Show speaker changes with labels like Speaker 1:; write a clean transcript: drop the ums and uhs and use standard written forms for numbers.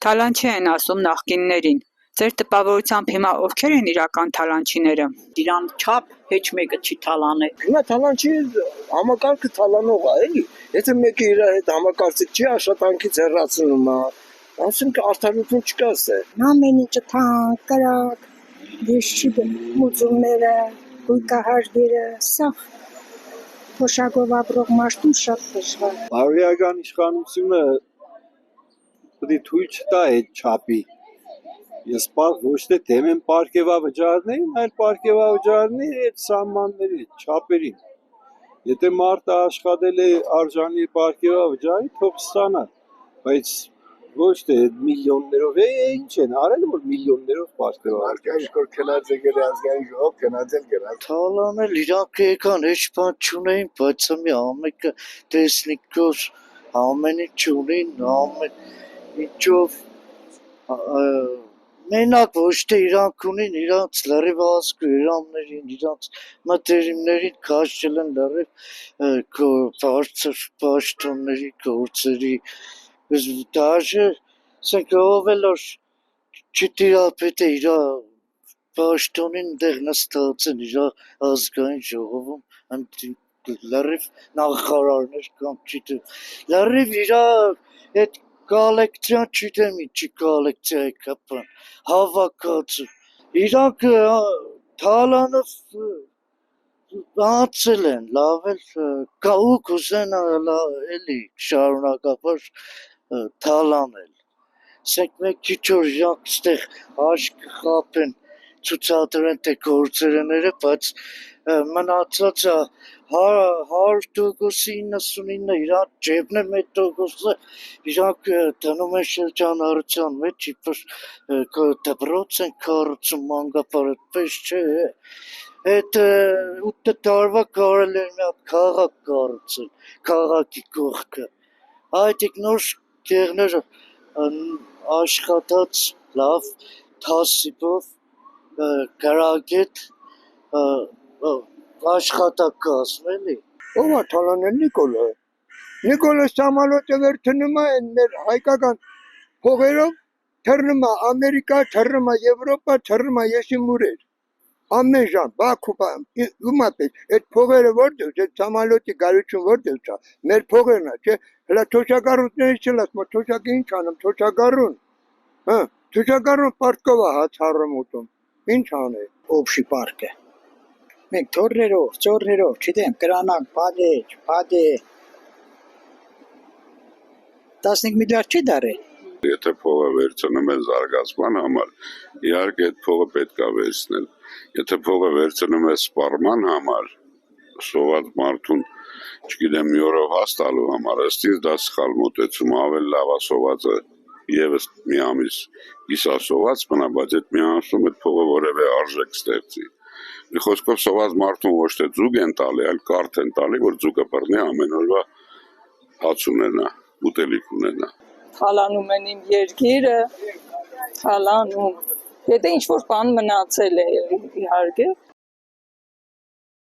Speaker 1: Թալանչի են ասում նախկիններին։ Ձեր տպավորությամբ հիմա ովքեր են իրական թալանչիները։
Speaker 2: Իրան չափ հեչ մեկը չի թալանել։
Speaker 3: Հիմա թալանչի համակարգը թալանող է, էլի։ Եթե մեկը իր հետ համակարգիչ չի, աշխատանքից հեռացնում է, ասենք արդարություն չկա ստե։
Speaker 4: Ամեն ինչը թանկ, կրակ, ես չի մուծումները, գույկահարկերը, սա փոշակով ապրող մարդուն շատ դժվար։
Speaker 5: Բարոյական իշխանությունը պետք է թույլ չտա այդ չափի։ Ես ոչ թե դեմ եմ պարգևավճարներին, այլ պարգևավճարների այդ սահմանների, չափերին։ Եթե մարդը աշխատել է արժանի պարգևավճարի, թող ստանա, բայց ոչ թե միլիոններով, ինչ են արել, որ միլիոններով պարգևավճար։
Speaker 3: Քնած եկել ազգային ժողով, քնած էլ գնաց։
Speaker 6: Թալանել իրանք եկան, հեչ բան չունեին, բայց մի ամենը տեսնիկով ամեն ինչ ունին, ամեն ինչով մենակ ոչ թե իրանք ունին, իրանք լրիվ ազգ իրաններին, իրանք մտերիմներին քաշել են լրիվ բարձր պաշտոնների գործերի, դաժե ասենք ով էլ չտիրապետե իր պաշտոնին դեղ նստած են իր ազգային ժողովում լրիվ նախարարներ կամ չիտեմ լրիվ իր այդ կոլեկցիան չիտեմ ինչի կոլեկցիա է կապան հավաքած իրանք թալանով անցել են լավ էլ ու կուզեն էլի շարունակաբար թալանել ասենք մեկ քիչ որ իրանք ստեղ աշկ խապեն ցուցադրեն թե գործերները բայց մնացածը 100%-ը 99%-ը իրանք ջեբն է 1%-ը իրանք դնում են շրջանառության մեջ իբր դպրոց են կառուցում մանկապար այդպես չէ այդ 8 տարվա կարել էր մի հատ քաղաք կառուցել քաղաքի կողքը այդ նոր տեղները աշխատած լավ թասիբով գրագետ աշխատակ կազմելի
Speaker 3: Ով է թալանել Նիկոլը։ Նիկոլը Սամալոտը վերցնում է մեր հայկական փողերով թռնում է Ամերիկա, թռնում է Եվրոպա, թռնում է Եսիմուրեր։ Ամեն ժամ Բաքու ումապետ այդ փողերը որտեղ այդ Սամալոտի գարություն որտեղ է մեր փողերն է չէ հələ թոշակառուտներից չել ասում թոշակը ինչ անում թոշակառուն հա թոշակառուն պարտկով է հացառում ուտում ինչ անի
Speaker 2: Օբշի պարկը։ Մենք ծորներով, չգիտեմ, կրանակ, փադե 15 միլիարդ չի դարել։
Speaker 7: Եթե փողը վերցնում են զարգացման համար, իհարկե այդ փողը պետք է վերցնել։ Եթե փողը վերցնում է սպառման համար, սոված մարդուն, չգիտեմ, մի օրով հաստալու համար, ըստիս դա սխալ մոտեցում, ավելի լավ է սովածը եւս մի ամիս կիսասոված մնա, բայց այդ մի ամսում այդ փողը որևէ արժեք ստեղծի։ Մի խոսքով սոված մարդուն ոչ թե ձուկ են տալի, այլ կարթ են տալի, որ ձուկը բռնի ամեն օրվա հաց ունենա, ուտելիք ունենա։
Speaker 8: Թալանում են իմ երկիրը, թալանում։ Եթե ինչ-որ բան մնացել է իհարկե,